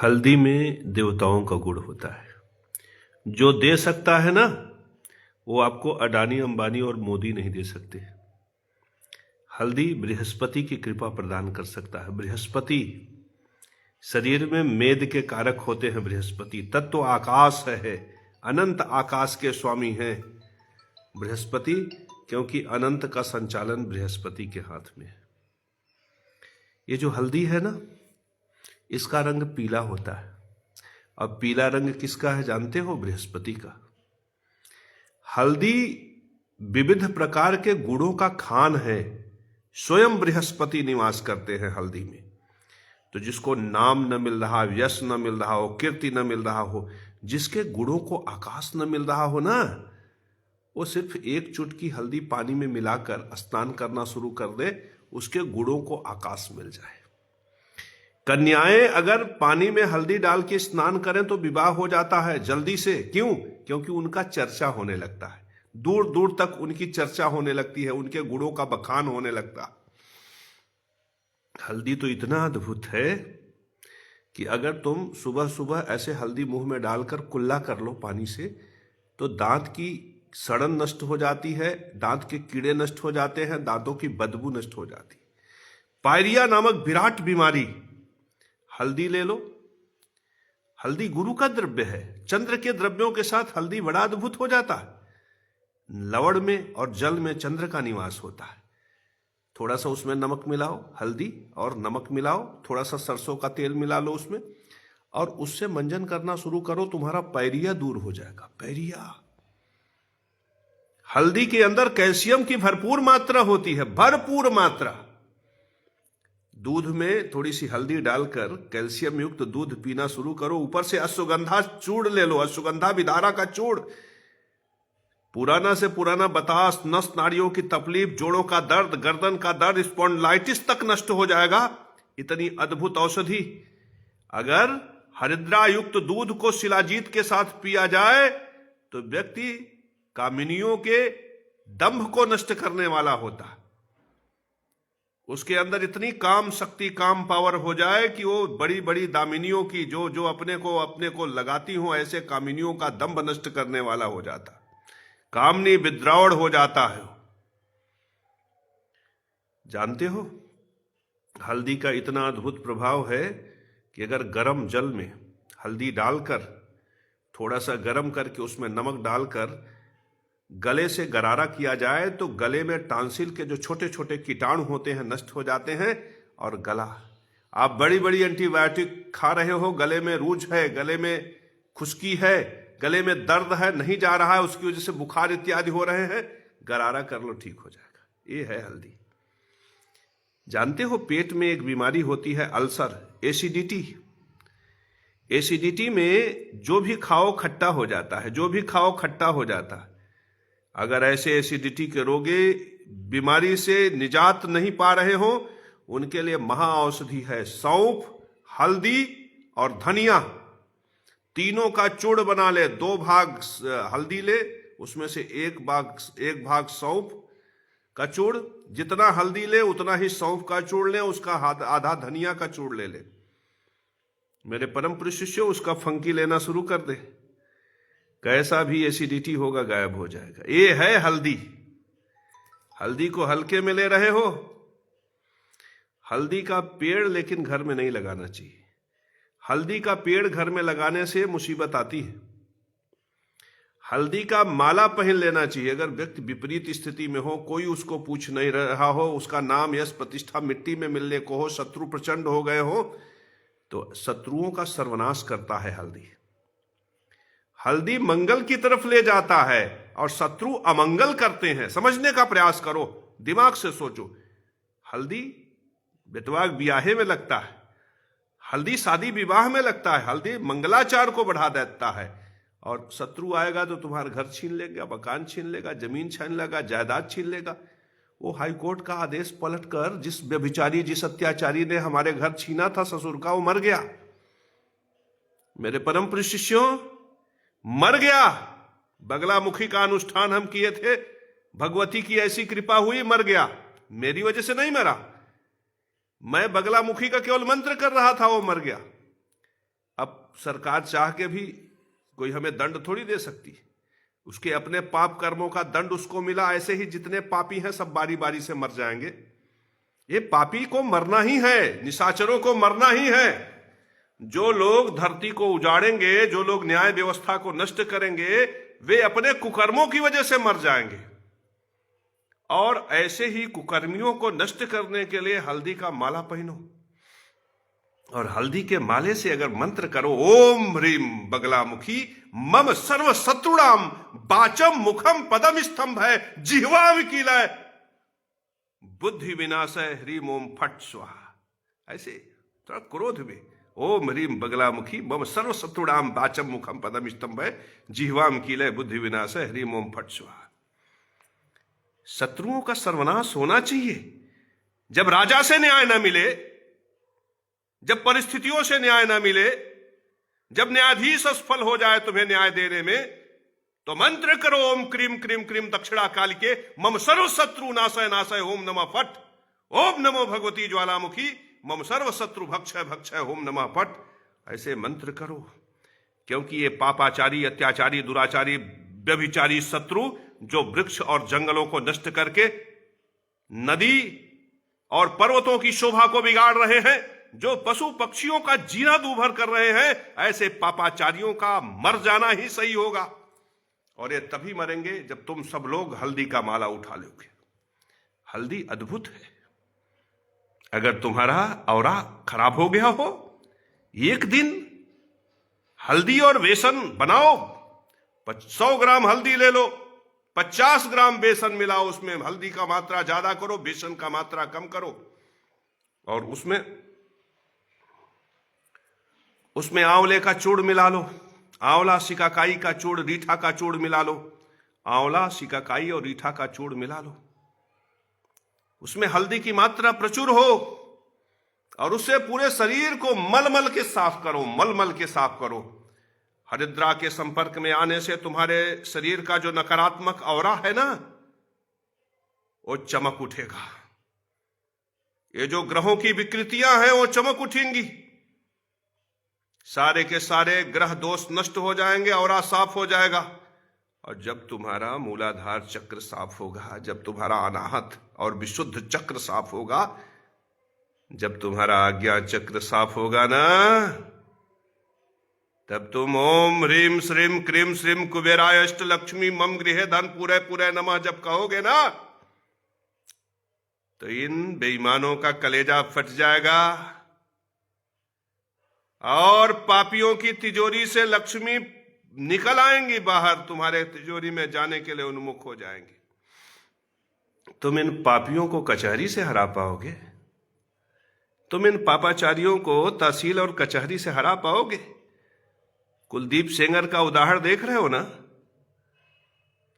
हल्दी में देवताओं का गुण होता है। जो दे सकता है ना, वो आपको अडानी अंबानी और मोदी नहीं दे सकते। हल्दी बृहस्पति की कृपा प्रदान कर सकता है। बृहस्पति शरीर में मेद के कारक होते हैं। बृहस्पति तत्व आकाश है, अनंत आकाश के स्वामी हैं बृहस्पति, क्योंकि अनंत का संचालन बृहस्पति के हाथ में है। ये जो हल्दी है ना, इसका रंग पीला होता है। अब पीला रंग किसका है जानते हो? बृहस्पति का। हल्दी विविध प्रकार के गुणों का खान है। स्वयं बृहस्पति निवास करते हैं हल्दी में। तो जिसको नाम न मिल रहा, यश न मिल रहा हो, कीर्ति न मिल रहा हो, जिसके गुणों को आकाश न मिल रहा हो ना, वो सिर्फ एक चुटकी हल्दी पानी में मिलाकर स्नान करना शुरू कर दे, उसके गुणों को आकाश मिल जाए। कन्याएं अगर पानी में हल्दी डाल के स्नान करें तो विवाह हो जाता है जल्दी से। क्यों? क्योंकि उनका चर्चा होने लगता है, दूर दूर तक उनकी चर्चा होने लगती है, उनके गुणों का बखान होने लगता है। हल्दी तो इतना अद्भुत है कि अगर तुम सुबह सुबह ऐसे हल्दी मुंह में डालकर कुल्ला कर लो पानी से, तो दांत की सड़न नष्ट हो जाती है, दांत के कीड़े नष्ट हो जाते हैं, दांतों की बदबू नष्ट हो जाती है। पायरिया नामक विराट बीमारी, हल्दी ले लो। हल्दी गुरु का द्रव्य है। चंद्र के द्रव्यों के साथ हल्दी बड़ा अद्भुत हो जाता है। लवण में और जल में चंद्र का निवास होता है। थोड़ा सा उसमें नमक मिलाओ, हल्दी और नमक मिलाओ, थोड़ा सा सरसों का तेल मिला लो उसमें, और उससे मंजन करना शुरू करो, तुम्हारा पैरिया दूर हो जाएगा। पैरिया। हल्दी के अंदर कैल्शियम की भरपूर मात्रा होती है, भरपूर मात्रा। दूध में थोड़ी सी हल्दी डालकर कैल्शियम युक्त दूध पीना शुरू करो। ऊपर से अश्वगंधा चूर्ण ले लो, अश्वगंधा विदारा का चूर्ण। पुराना से पुराना बतास, नस नाड़ियों की तकलीफ, जोड़ों का दर्द, गर्दन का दर्द, स्पॉन्डिलाइटिस तक नष्ट हो जाएगा। इतनी अद्भुत औषधि। अगर हरिद्रा युक्त दूध को शिलाजीत के साथ पिया जाए तो व्यक्ति कामिनियों के दंभ को नष्ट करने वाला होता है। उसके अंदर इतनी काम शक्ति, काम पावर हो जाए कि वो बड़ी बड़ी दामिनियों की, जो अपने को लगाती हो, ऐसे कामिनियों का दंभ नष्ट करने वाला हो जाता, कामनी विद्रावण हो जाता है। जानते हो हल्दी का इतना अद्भुत प्रभाव है कि अगर गर्म जल में हल्दी डालकर, थोड़ा सा गर्म करके उसमें नमक डालकर गले से गरारा किया जाए तो गले में टांसिल के जो छोटे छोटे कीटाणु होते हैं नष्ट हो जाते हैं। और गला, आप बड़ी बड़ी एंटीबायोटिक खा रहे हो, गले में रूज है, गले में खुश्की है, गले में दर्द है, नहीं जा रहा है, उसकी वजह से बुखार इत्यादि हो रहे हैं, गरारा कर लो, ठीक हो जाएगा। ये है हल्दी। जानते हो पेट में एक बीमारी होती है अल्सर, एसिडिटी। एसिडिटी में जो भी खाओ खट्टा हो जाता है, जो भी खाओ खट्टा हो जाता है। अगर ऐसे एसिडिटी के रोगी बीमारी से निजात नहीं पा रहे हो, उनके लिए महा औषधि है सौंफ, हल्दी और धनिया। तीनों का चूर्ण बना ले। 2 भाग हल्दी ले, उसमें से एक भाग सौंफ का चूर्ण। जितना हल्दी ले उतना ही सौंफ का चूर्ण ले, उसका आधा धनिया का चूर्ण ले ले। मेरे परम पुरुष शिष्य, उसका फंकी लेना शुरू कर दे, कैसा भी एसिडिटी होगा गायब हो जाएगा। ये है हल्दी। हल्दी को हल्के में ले रहे हो। हल्दी का पेड़ लेकिन घर में नहीं लगाना चाहिए। हल्दी का पेड़ घर में लगाने से मुसीबत आती है। हल्दी का माला पहन लेना चाहिए। अगर व्यक्ति विपरीत स्थिति में हो, कोई उसको पूछ नहीं रहा हो, उसका नाम यश प्रतिष्ठा मिट्टी में मिलने को हो, शत्रु प्रचंड हो गए हो, तो शत्रुओं का सर्वनाश करता है हल्दी। हल्दी मंगल की तरफ ले जाता है और शत्रु अमंगल करते हैं। समझने का प्रयास करो, दिमाग से सोचो। हल्दी बेतवा ब्याहे में लगता है, हल्दी शादी विवाह में लगता है, हल्दी मंगलाचार को बढ़ा देता है। और शत्रु आएगा तो तुम्हारा घर छीन लेगा, मकान छीन लेगा, जमीन छीन लेगा, जायदाद छीन लेगा। वो हाईकोर्ट का आदेश पलटकर जिस व्यभिचारी, जिस अत्याचारी ने हमारे घर छीना था ससुर का, वो मर गया। मेरे परम पुरुष शिष्यों, मर गया। बगलामुखी का अनुष्ठान हम किए थे, भगवती की ऐसी कृपा हुई, मर गया। मेरी वजह से नहीं मरा, मैं बगलामुखी का केवल मंत्र कर रहा था, वो मर गया। अब सरकार चाह के भी कोई हमें दंड थोड़ी दे सकती, उसके अपने पाप कर्मों का दंड उसको मिला। ऐसे ही जितने पापी हैं सब बारी बारी से मर जाएंगे। ये पापी को मरना ही है, निशाचरों को मरना ही है। जो लोग धरती को उजाड़ेंगे, जो लोग न्याय व्यवस्था को नष्ट करेंगे, वे अपने कुकर्मों की वजह से मर जाएंगे। और ऐसे ही कुकर्मियों को नष्ट करने के लिए हल्दी का माला पहनो, और हल्दी के माले से अगर मंत्र करो, ओम ह्रीम बगलामुखी मम सर्व शत्रुणाम बाचम मुखम पदम स्तंभ है जिह्वाम कीलय बुद्धि विनाशय ह्रीम ओम फट स्वाहा, ऐसे थोड़ा क्रोध में, ओम ह्रीम बगलामुखी मम सर्व शत्रुणाम बाचम मुखम पदम स्तंभ है जिह्वाम कीलय बुद्धि विनाशय ह्रीम ओम फट स्वाहा। शत्रुओं का सर्वनाश होना चाहिए। जब राजा से न्याय न मिले, जब परिस्थितियों से न्याय न मिले, जब न्यायाधीश असफल हो जाए तुम्हें न्याय देने में, तो मंत्र करो ओम क्रीम क्रीम क्रीम दक्षिणा काल के मम सर्व शत्रु नाशय नाशय ओम नमः फट, ओम नमो भगवती ज्वालामुखी मम सर्व शत्रु भक्षय भक्षय ओम नमः फट। ऐसे मंत्र करो, क्योंकि ये पापाचारी, अत्याचारी, दुराचारी, व्यभिचारी शत्रु जो वृक्ष और जंगलों को नष्ट करके नदी और पर्वतों की शोभा को बिगाड़ रहे हैं, जो पशु पक्षियों का जीना दूभर कर रहे हैं, ऐसे पापाचारियों का मर जाना ही सही होगा। और ये तभी मरेंगे जब तुम सब लोग हल्दी का माला उठा लोगे। हल्दी अद्भुत है। अगर तुम्हारा औरा खराब हो गया हो, एक दिन हल्दी और बेसन बनाओ, 100 ग्राम हल्दी ले लो, 50 ग्राम बेसन मिलाओ, उसमें हल्दी का मात्रा ज्यादा करो, बेसन का मात्रा कम करो, और उसमें आंवले का चूर्ण मिला लो, आंवला सिकाकाई का चूर्ण, रीठा का चूर्ण मिला लो, आंवला सिकाकाई और रीठा का चूर्ण मिला लो, उसमें हल्दी की मात्रा प्रचुर हो, और उससे पूरे शरीर को मलमल के साफ करो, मलमल के साफ करो। हरिद्रा के संपर्क में आने से तुम्हारे शरीर का जो नकारात्मक औरा है ना, वो चमक उठेगा। ये जो ग्रहों की विकृतियां हैं वो चमक उठेंगी, सारे के सारे ग्रह दोष नष्ट हो जाएंगे, औरा साफ हो जाएगा। और जब तुम्हारा मूलाधार चक्र साफ होगा, जब तुम्हारा अनाहत और विशुद्ध चक्र साफ होगा, जब तुम्हारा आज्ञा चक्र साफ होगा ना, तब तुम ओम ह्रीम श्रीम क्रीम श्रीम कुबेराय अष्ट लक्ष्मी मम गृहे धन पूरे पूरे नमः जब कहोगे ना, तो इन बेईमानों का कलेजा फट जाएगा, और पापियों की तिजोरी से लक्ष्मी निकल आएंगी बाहर, तुम्हारे तिजोरी में जाने के लिए उन्मुख हो जाएंगी। तुम इन पापियों को कचहरी से हरा पाओगे? तुम इन पापाचारियों को तहसील और कचहरी से हरा पाओगे? कुलदीप सेंगर का उदाहरण देख रहे हो ना?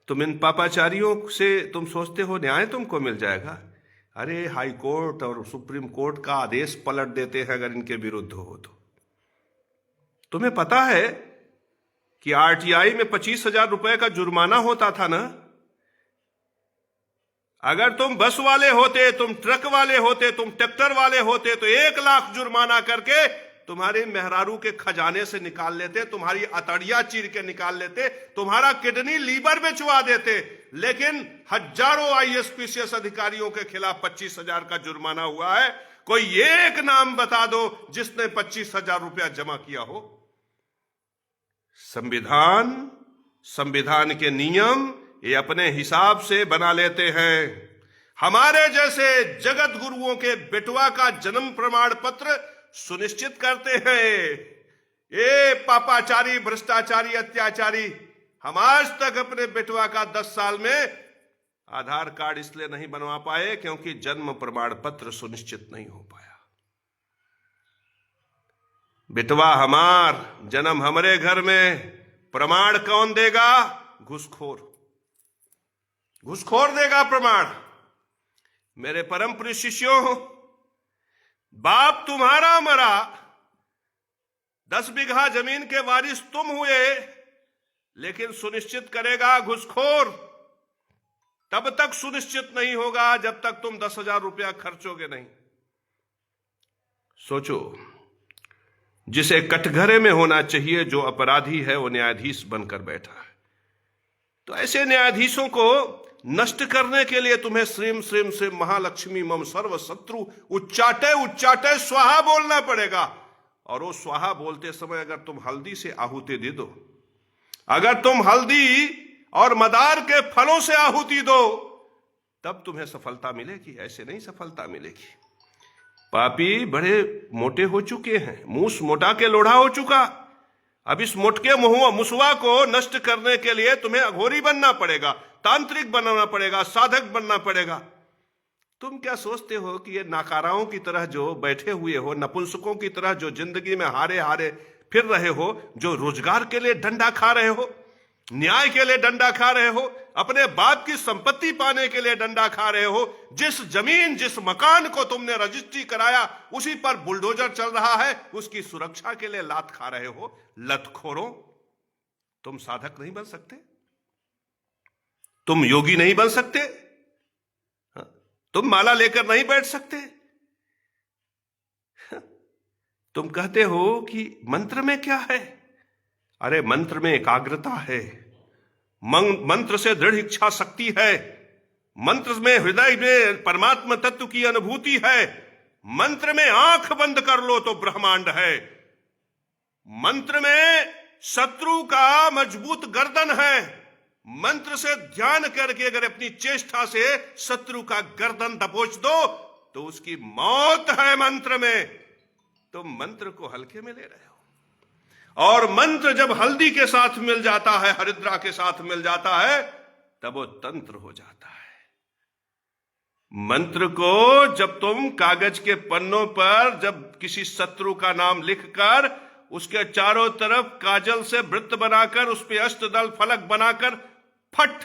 तुम इन पापाचारियों से तुम सोचते हो न्याय तुमको मिल जाएगा? अरे हाई कोर्ट और सुप्रीम कोर्ट का आदेश पलट देते हैं अगर इनके विरुद्ध हो तो। तुम्हें पता है कि आरटीआई में 25,000 रुपए का जुर्माना होता था ना? अगर तुम बस वाले होते, तुम ट्रक वाले होते, तुम ट्रैक्टर वाले होते, तो 1 लाख जुर्माना करके तुम्हारे मेहरारू के खजाने से निकाल लेते, तुम्हारी अतड़िया चीर के निकाल लेते, तुम्हारा किडनी लीवर बेचवा देते। लेकिन हजारों आईएएस अधिकारियों के खिलाफ 25,000 का जुर्माना हुआ है। कोई एक नाम बता दो जिसने 25,000 रुपया जमा किया हो। संविधान के नियम ये अपने हिसाब से बना लेते हैं। हमारे जैसे जगत गुरुओं के बेटवा का जन्म प्रमाण पत्र सुनिश्चित करते हैं। ये पापाचारी, भ्रष्टाचारी, अत्याचारी हम आज तक अपने बेटवा का 10 साल में आधार कार्ड इसलिए नहीं बनवा पाए क्योंकि जन्म प्रमाण पत्र सुनिश्चित नहीं हो पाया। बेटवा हमार, जन्म हमारे घर में, प्रमाण कौन देगा? घूसखोर। घूसखोर देगा प्रमाण। मेरे परम प्रिय शिष्यों, बाप तुम्हारा मरा, 10 बीघा जमीन के वारिस तुम हुए, लेकिन सुनिश्चित करेगा घूसखोर। तब तक सुनिश्चित नहीं होगा जब तक तुम 10,000 रुपया खर्चोगे नहीं। सोचो, जिसे कटघरे में होना चाहिए, जो अपराधी है वो न्यायाधीश बनकर बैठा है। तो ऐसे न्यायाधीशों को नष्ट करने के लिए तुम्हें श्रीम श्रीम श्रीम महालक्ष्मी मम सर्व शत्रु उच्चाटे उच्चाटे स्वाहा बोलना पड़ेगा। और वो स्वाहा बोलते समय अगर तुम हल्दी से आहुति दे दो, अगर तुम हल्दी और मदार के फलों से आहुति दो, तब तुम्हें सफलता मिलेगी, ऐसे नहीं सफलता मिलेगी। पापी बड़े मोटे हो चुके हैं, मूस मोटा के लोढ़ा हो चुका। अब इस मोटके मुसवा को नष्ट करने के लिए तुम्हें अघोरी बनना पड़ेगा, तांत्रिक बनना पड़ेगा, साधक बनना पड़ेगा। तुम क्या सोचते हो कि ये नाकाराओं की तरह जो बैठे हुए हो, नपुंसकों की तरह जो जिंदगी में हारे हारे फिर रहे हो, जो रोजगार के लिए डंडा खा रहे हो, न्याय के लिए डंडा खा रहे हो, अपने बाप की संपत्ति पाने के लिए डंडा खा रहे हो, जिस जमीन जिस मकान को तुमने रजिस्ट्री कराया उसी पर बुलडोजर चल रहा है, उसकी सुरक्षा के लिए लात खा रहे हो। लतखोरों, तुम साधक नहीं बन सकते, तुम योगी नहीं बन सकते, तुम माला लेकर नहीं बैठ सकते। तुम कहते हो कि मंत्र में क्या है? अरे मंत्र में एकाग्रता है, मंत्र से दृढ़ इच्छा शक्ति है, मंत्र में हृदय में परमात्मा तत्व की अनुभूति है, मंत्र में आंख बंद कर लो तो ब्रह्मांड है, मंत्र में शत्रु का मजबूत गर्दन है, मंत्र से ध्यान करके अगर अपनी चेष्टा से शत्रु का गर्दन दबोच दो तो उसकी मौत है मंत्र में। तुम मंत्र को हल्के में ले रहे हो, और मंत्र जब हल्दी के साथ मिल जाता है, हरिद्रा के साथ मिल जाता है, तब वो तंत्र हो जाता है। मंत्र को जब तुम कागज के पन्नों पर जब किसी शत्रु का नाम लिखकर उसके चारों तरफ काजल से वृत्त बनाकर उस पे अष्टदल फलक बनाकर फट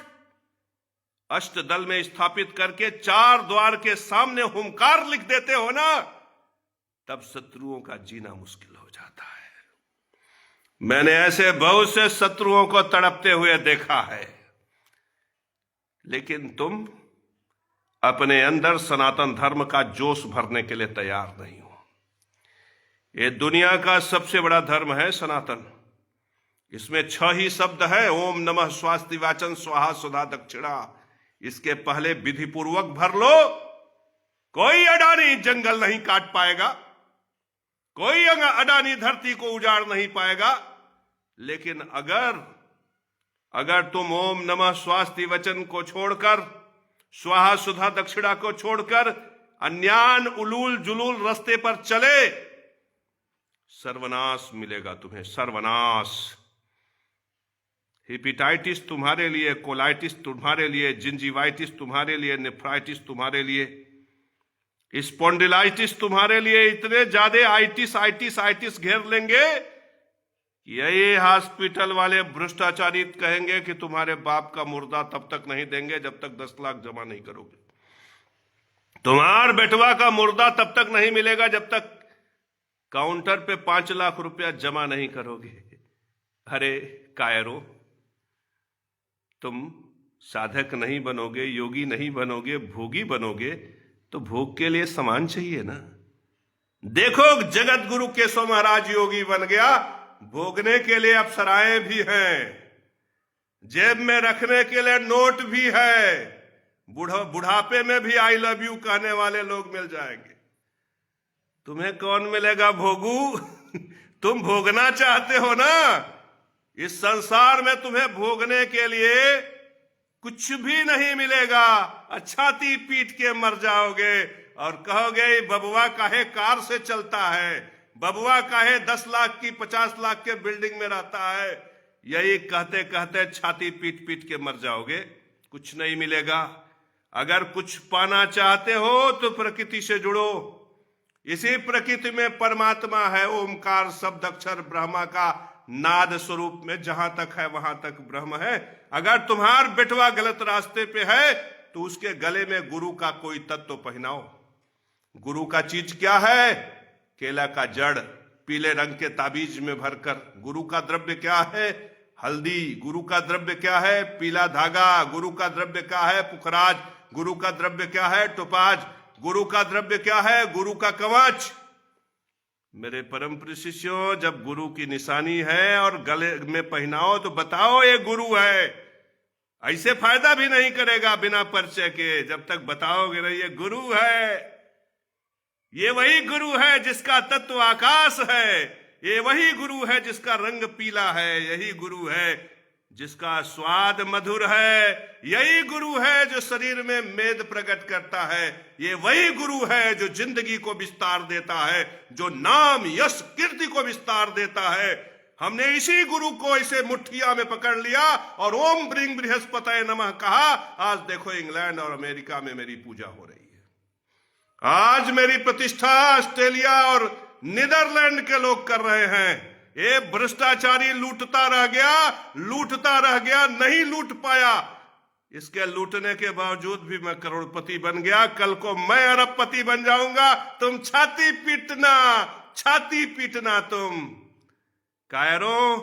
अष्टदल में स्थापित करके चार द्वार के सामने हुंकार लिख देते हो ना, तब शत्रुओं का जीना मुश्किल हो जाता है। मैंने ऐसे बहुत से शत्रुओं को तड़पते हुए देखा है, लेकिन तुम अपने अंदर सनातन धर्म का जोश भरने के लिए तैयार नहीं हो। ये दुनिया का सबसे बड़ा धर्म है सनातन। इसमें 6 ही शब्द है, ओम नमः स्वास्ति वाचन स्वाहा सुधा दक्षिणा। इसके पहले विधि पूर्वक भर लो, कोई अडानी जंगल नहीं काट पाएगा, कोई अडानी धरती को उजाड़ नहीं पाएगा। लेकिन अगर तुम ओम नमः स्वास्ति वचन को छोड़कर, स्वाहा सुधा दक्षिणा को छोड़कर अन्यान उलूल जुलूल रास्ते पर चले, सर्वनाश मिलेगा तुम्हें, सर्वनाश। हेपेटाइटिस तुम्हारे लिए, कोलाइटिस तुम्हारे लिए, जिंजिवाइटिस तुम्हारे लिए, नेफ्राइटिस तुम्हारे लिए, स्पॉन्डिलाइटिस तुम्हारे लिए, इतने ज्यादा आइटिस घेर लेंगे, यही हॉस्पिटल वाले भ्रष्टाचारी कहेंगे कि तुम्हारे बाप का मुर्दा तब तक नहीं देंगे जब तक 10 लाख जमा नहीं करोगे, तुम्हार बेटवा का मुर्दा तब तक नहीं मिलेगा जब तक काउंटर पे 5 लाख रुपया जमा नहीं करोगे। अरे कायरो, तुम साधक नहीं बनोगे, योगी नहीं बनोगे, भोगी बनोगे तो भोग के लिए सामान चाहिए ना। देखो जगत गुरु केशव महाराज योगी बन गया, भोगने के लिए अप्सराएं भी हैं, जेब में रखने के लिए नोट भी है, बुढ़ापे में भी आई लव यू कहने वाले लोग मिल जाएंगे। तुम्हें कौन मिलेगा भोगू? तुम भोगना चाहते हो ना। इस संसार में तुम्हें भोगने के लिए कुछ भी नहीं मिलेगा। छाती पीट के मर जाओगे और कहोगे बबुआ काहे कार से चलता है, बबुआ काहे 10 लाख की 50 लाख के बिल्डिंग में रहता है। यही कहते कहते छाती पीट पीट के मर जाओगे, कुछ नहीं मिलेगा। अगर कुछ पाना चाहते हो तो प्रकृति से जुड़ो। इसी प्रकृति में परमात्मा है, ओमकार शब्द अक्षर ब्रह्मा का नाद स्वरूप में जहां तक है वहां तक ब्रह्म है। अगर तुम्हार बेटवा गलत रास्ते पे है तो उसके गले में गुरु का कोई तत्व पहनाओ। गुरु का चीज क्या है? केला का जड़ पीले रंग के ताबीज में भरकर। गुरु का द्रव्य क्या है? हल्दी। गुरु का द्रव्य क्या है? पीला धागा। गुरु का द्रव्य क्या है? पुखराज। गुरु का द्रव्य क्या है? टोपाज। गुरु का द्रव्य क्या है? गुरु का कवच। मेरे परम प्रिय शिष्यों, जब गुरु की निशानी है और गले में पहनाओ तो बताओ ये गुरु है। ऐसे फायदा भी नहीं करेगा बिना परिचय के, जब तक बताओगे नहीं ये गुरु है। ये वही गुरु है जिसका तत्व आकाश है, ये वही गुरु है जिसका रंग पीला है, यही गुरु है जिसका स्वाद मधुर है, यही गुरु है जो शरीर में मेद प्रकट करता है, ये वही गुरु है जो जिंदगी को विस्तार देता है, जो नाम यश कीर्ति को विस्तार देता है। हमने इसी गुरु को इसे मुट्ठिया में पकड़ लिया और ओम ब्रिंग बृहस्पतये नमः कहा। आज देखो इंग्लैंड और अमेरिका में मेरी पूजा हो रही है। आज मेरी प्रतिष्ठा ऑस्ट्रेलिया और नीदरलैंड के लोग कर रहे हैं। ये भ्रष्टाचारी लूटता रह गया, नहीं लूट पाया। इसके लूटने के बावजूद भी मैं करोड़पति बन गया, कल को मैं अरबपति बन जाऊंगा। तुम छाती पीटना तुम कायरों,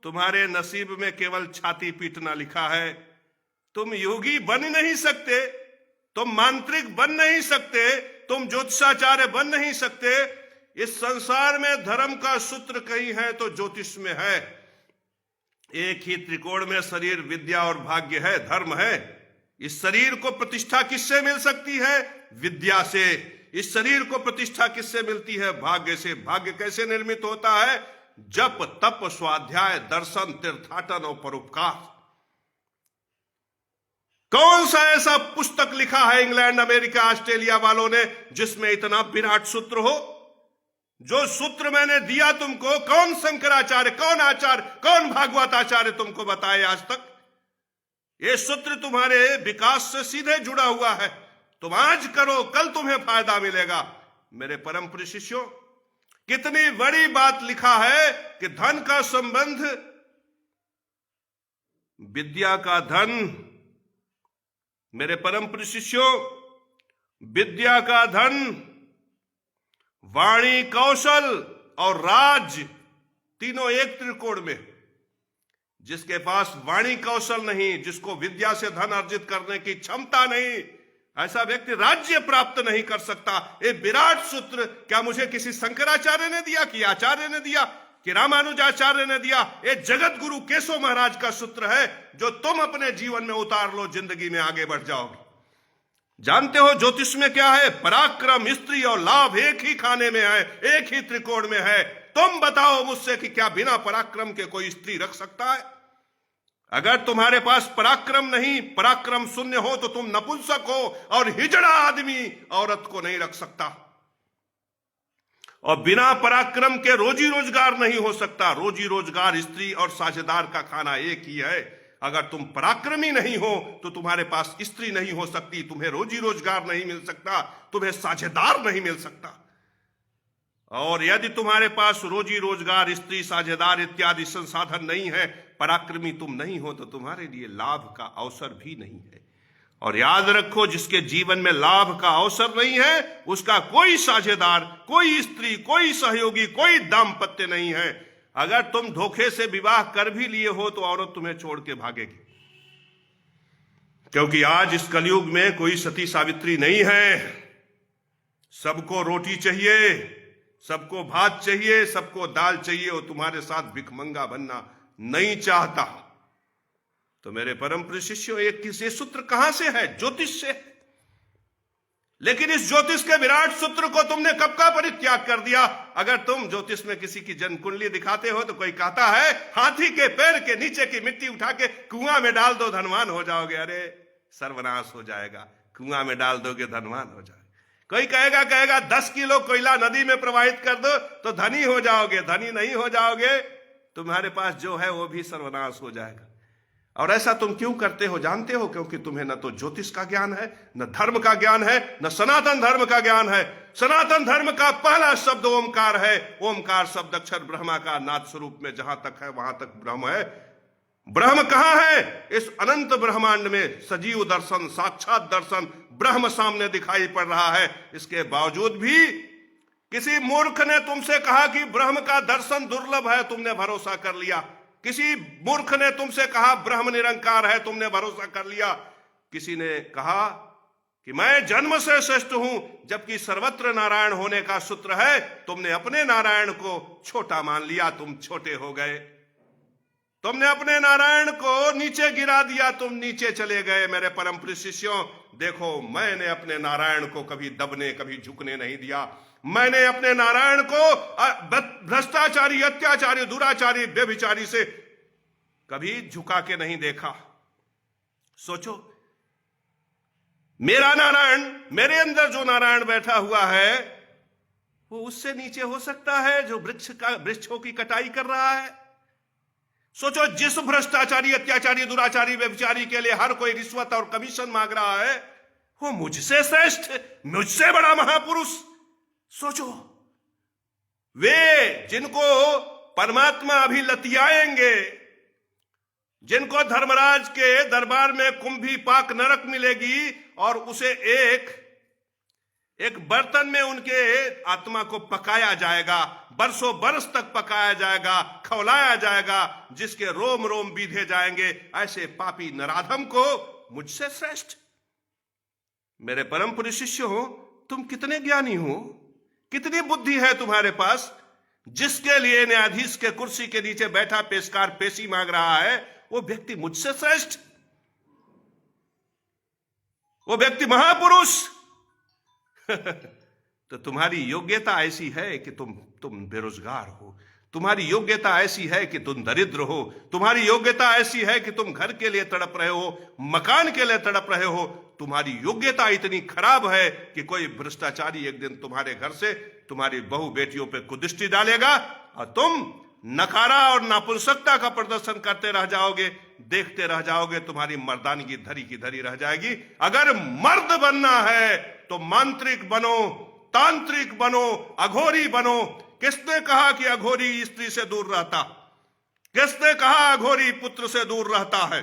तुम्हारे नसीब में केवल छाती पीटना लिखा है। तुम योगी बन नहीं सकते, तुम मांत्रिक बन नहीं सकते, तुम ज्योतिषाचार्य बन नहीं सकते। इस संसार में धर्म का सूत्र कहीं है तो ज्योतिष में है। एक ही त्रिकोण में शरीर, विद्या और भाग्य है, धर्म है। इस शरीर को प्रतिष्ठा किससे मिल सकती है? विद्या से। इस शरीर को प्रतिष्ठा किससे मिलती है? भाग्य से। भाग्य कैसे निर्मित होता है? जप, तप, स्वाध्याय, दर्शन, तीर्थाटन और परोपकार। कौन सा ऐसा पुस्तक लिखा है इंग्लैंड, अमेरिका, ऑस्ट्रेलिया वालों ने जिसमें इतना विराट सूत्र हो? जो सूत्र मैंने दिया तुमको, कौन शंकराचार्य, कौन आचार्य, कौन भागवत आचार्य तुमको बताए आज तक? ये सूत्र तुम्हारे विकास से सीधे जुड़ा हुआ है। तुम आज करो, कल तुम्हें फायदा मिलेगा। मेरे परम प्रिय शिष्यों, कितनी बड़ी बात लिखा है कि धन का संबंध, विद्या का धन। मेरे परम प्रिय शिष्यों, विद्या का धन, वाणी, कौशल और राज, तीनों एक त्रिकोण में। जिसके पास वाणी कौशल नहीं, जिसको विद्या से धन अर्जित करने की क्षमता नहीं, ऐसा व्यक्ति राज्य प्राप्त नहीं कर सकता। ये विराट सूत्र क्या मुझे किसी शंकराचार्य ने दिया, कि आचार्य ने दिया, कि रामानुजाचार्य ने दिया? ये जगत गुरु केशव महाराज का सूत्र है, जो तुम अपने जीवन में उतार लो, जिंदगी में आगे बढ़ जाओगे। जानते हो ज्योतिष में क्या है? पराक्रम, स्त्री और लाभ एक ही खाने में है, एक ही त्रिकोण में है। तुम बताओ मुझसे कि क्या बिना पराक्रम के कोई स्त्री रख सकता है? अगर तुम्हारे पास पराक्रम नहीं, पराक्रम शून्य हो, तो तुम नपुंसक हो, और हिजड़ा आदमी औरत को नहीं रख सकता। और बिना पराक्रम के रोजी रोजगार नहीं हो सकता। रोजी रोजगार स्त्री और साझेदार का खाना एक ही है। अगर तुम पराक्रमी नहीं हो तो तुम्हारे पास स्त्री नहीं हो सकती, तुम्हें रोजी रोजगार नहीं मिल सकता, तुम्हें साझेदार नहीं मिल सकता। और यदि तुम्हारे पास रोजी रोजगार, स्त्री, साझेदार इत्यादि संसाधन नहीं है, पराक्रमी तुम नहीं हो, तो तुम्हारे लिए लाभ का अवसर भी नहीं है। और याद रखो, जिसके जीवन में लाभ का अवसर नहीं है, उसका कोई साझेदार, कोई स्त्री, कोई सहयोगी, कोई दाम्पत्य नहीं है। अगर तुम धोखे से विवाह कर भी लिए हो तो औरत तुम्हें छोड़ के भागेगी, क्योंकि आज इस कलयुग में कोई सती सावित्री नहीं है। सबको रोटी चाहिए, सबको भात चाहिए, सबको दाल चाहिए, और तुम्हारे साथ भिखमंगा बनना नहीं चाहता। तो मेरे परम प्रिय शिष्यों, एक किसी सूत्र कहां से है? ज्योतिष से। लेकिन इस ज्योतिष के विराट सूत्र को तुमने कब का परित्याग कर दिया? अगर तुम ज्योतिष में किसी की जन्म कुंडली दिखाते हो तो कोई कहता है हाथी के पैर के नीचे की मिट्टी उठा के कुआं में डाल दो, धनवान हो जाओगे। अरे सर्वनाश हो जाएगा, कुआं में डाल दोगे धनवान हो जाओगे। कोई कहेगा 10 किलो कोयला नदी में प्रवाहित कर दो तो धनी हो जाओगे। धनी नहीं हो जाओगे, तुम्हारे पास जो है वो भी सर्वनाश हो जाएगा। और ऐसा तुम क्यों करते हो? जानते हो, क्योंकि तुम्हें न तो ज्योतिष का ज्ञान है, न धर्म का ज्ञान है, न सनातन धर्म का ज्ञान है। सनातन धर्म का पहला शब्द ओमकार है। ओमकार शब्द अक्षर ब्रह्मा का नाद स्वरूप में जहां तक है वहां तक ब्रह्म है। ब्रह्म कहां है? इस अनंत ब्रह्मांड में सजीव दर्शन, साक्षात दर्शन ब्रह्म सामने दिखाई पड़ रहा है। इसके बावजूद भी किसी मूर्ख ने तुमसे कहा कि ब्रह्म का दर्शन दुर्लभ है, तुमने भरोसा कर लिया। किसी मूर्ख ने तुमसे कहा ब्रह्म निरंकार है, तुमने भरोसा कर लिया। किसी ने कहा कि मैं जन्म से श्रेष्ठ हूं, जबकि सर्वत्र नारायण होने का सूत्र है। तुमने अपने नारायण को छोटा मान लिया, तुम छोटे हो गए। तुमने अपने नारायण को नीचे गिरा दिया, तुम नीचे चले गए। मेरे परम प्रिय शिष्यों, देखो, मैंने अपने नारायण को कभी दबने, कभी झुकने नहीं दिया। मैंने अपने नारायण को भ्रष्टाचारी, अत्याचारी, दुराचारी, व्यभिचारी से कभी झुका के नहीं देखा। सोचो, मेरा नारायण, मेरे अंदर जो नारायण बैठा हुआ है, वो उससे नीचे हो सकता है जो वृक्षों की कटाई कर रहा है? सोचो, जिस भ्रष्टाचारी, अत्याचारी, दुराचारी, व्यभिचारी के लिए हर कोई रिश्वत और कमीशन मांग रहा है, वो मुझसे श्रेष्ठ, मुझसे बड़ा महापुरुष। सोचो, वे जिनको परमात्मा अभी लतियाएंगे, जिनको धर्मराज के दरबार में कुंभी पाक नरक मिलेगी और उसे एक बर्तन में उनके आत्मा को पकाया जाएगा, बरसों बरस तक पकाया जाएगा, खौलाया जाएगा, जिसके रोम रोम बीधे जाएंगे, ऐसे पापी नराधम को मुझसे श्रेष्ठ। मेरे परम प्रिय शिष्य हो, तुम कितने ज्ञानी हो, कितनी बुद्धि है तुम्हारे पास, जिसके लिए न्यायाधीश के कुर्सी के नीचे बैठा पेशकार पेशी मांग रहा है, वो व्यक्ति मुझसे श्रेष्ठ, वो व्यक्ति महापुरुष। तो तुम्हारी योग्यता ऐसी है कि तुम बेरोजगार हो, तुम्हारी योग्यता ऐसी है कि तुम दरिद्र हो, तुम्हारी योग्यता ऐसी है कि तुम घर के लिए तड़प रहे हो, मकान के लिए तड़प रहे हो। तुम्हारी योग्यता इतनी खराब है कि कोई भ्रष्टाचारी एक दिन तुम्हारे घर से तुम्हारी बहू बेटियों पे कुदृष्टि डालेगा और तुम नकारा और नापुंसकता का प्रदर्शन करते रह जाओगे, देखते रह जाओगे। तुम्हारी मर्दानगी धरी की धरी रह जाएगी। अगर मर्द बनना है तो मांत्रिक बनो, तांत्रिक बनो, अघोरी बनो। किसने कहा कि अघोरी स्त्री से दूर रहता? किसने कहा अघोरी पुत्र से दूर रहता है?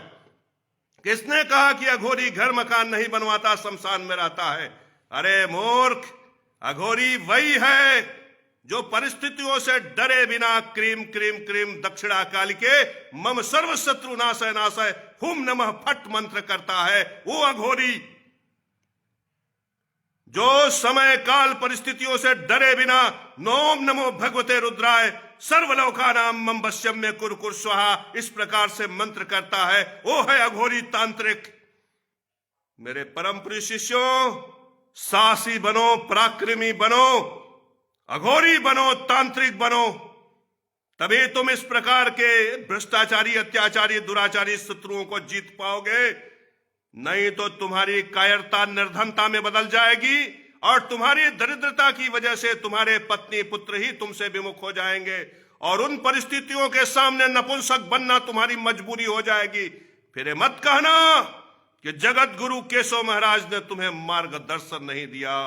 किसने कहा कि अघोरी घर मकान नहीं बनवाता, शमशान में रहता है? अरे मूर्ख, अघोरी वही है जो परिस्थितियों से डरे बिना क्रीम क्रीम क्रीम दक्षिणा काल के मम सर्व शत्रु नाशय नाशय हुम नमः फट मंत्र करता है। वो अघोरी जो समय काल परिस्थितियों से डरे बिना नोम नमो भगवते रुद्राय सर्वलोकानाम मम वश्यम में कुर कुर स्वाहा इस प्रकार से मंत्र करता है, वो है अघोरी तांत्रिक। मेरे परम प्रिय शिष्यों, साहसी बनो, पराक्रमी बनो, अघोरी बनो, तांत्रिक बनो, तभी तुम इस प्रकार के भ्रष्टाचारी, अत्याचारी, दुराचारी शत्रुओं को जीत पाओगे। नहीं तो तुम्हारी कायरता निर्धनता में बदल जाएगी और तुम्हारी दरिद्रता की वजह से तुम्हारे पत्नी पुत्र ही तुमसे विमुख हो जाएंगे और उन परिस्थितियों के सामने नपुंसक बनना तुम्हारी मजबूरी हो जाएगी। फिर मत कहना कि जगत गुरु केशव महाराज ने तुम्हें मार्गदर्शन नहीं दिया।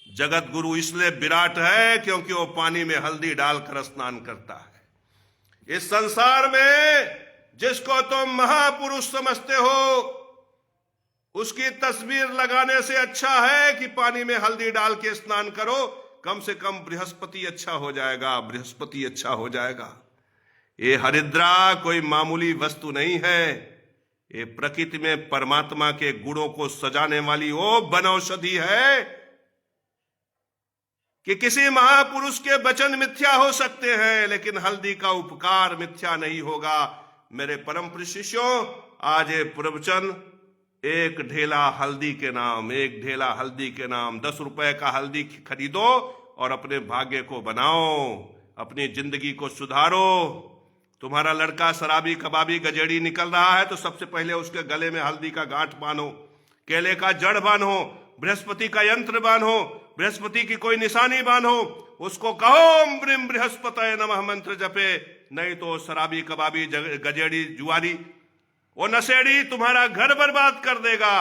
जगत गुरु इसलिए विराट है क्योंकि वो पानी में हल्दी डालकर स्नान करता है। इस संसार में जिसको तुम महापुरुष समझते हो, उसकी तस्वीर लगाने से अच्छा है कि पानी में हल्दी डाल के स्नान करो। कम से कम बृहस्पति अच्छा हो जाएगा, बृहस्पति अच्छा हो जाएगा। ये हरिद्रा कोई मामूली वस्तु नहीं है, ये प्रकृति में परमात्मा के गुणों को सजाने वाली वो बनौषधि है कि किसी महापुरुष के वचन मिथ्या हो सकते हैं लेकिन हल्दी का उपकार मिथ्या नहीं होगा। मेरे परम प्रिय शिष्यों, आज ये प्रवचन एक ढेला हल्दी के नाम, एक ढेला हल्दी के नाम, 10 रुपए का हल्दी खरीदो और अपने भाग्य को बनाओ, अपनी जिंदगी को सुधारो। तुम्हारा लड़का शराबी, कबाबी, गजेड़ी निकल रहा है तो सबसे पहले उसके गले में हल्दी का गांठ बांधो, केले का जड़ बांधो, बृहस्पति का यंत्र बांधो, बृहस्पति की कोई निशानी बांधो, उसको कहो ओम ब्रीम बृहस्पतये नमः मंत्र जपे। नहीं तो शराबी, कबाबी, गजेड़ी, जुआरी, वो नशेड़ी तुम्हारा घर बर्बाद कर देगा,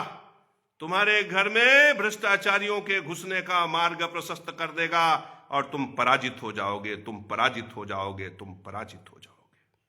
तुम्हारे घर में भ्रष्टाचारियों के घुसने का मार्ग प्रशस्त कर देगा और तुम पराजित हो जाओगे, तुम पराजित हो जाओगे, तुम पराजित हो जाओगे।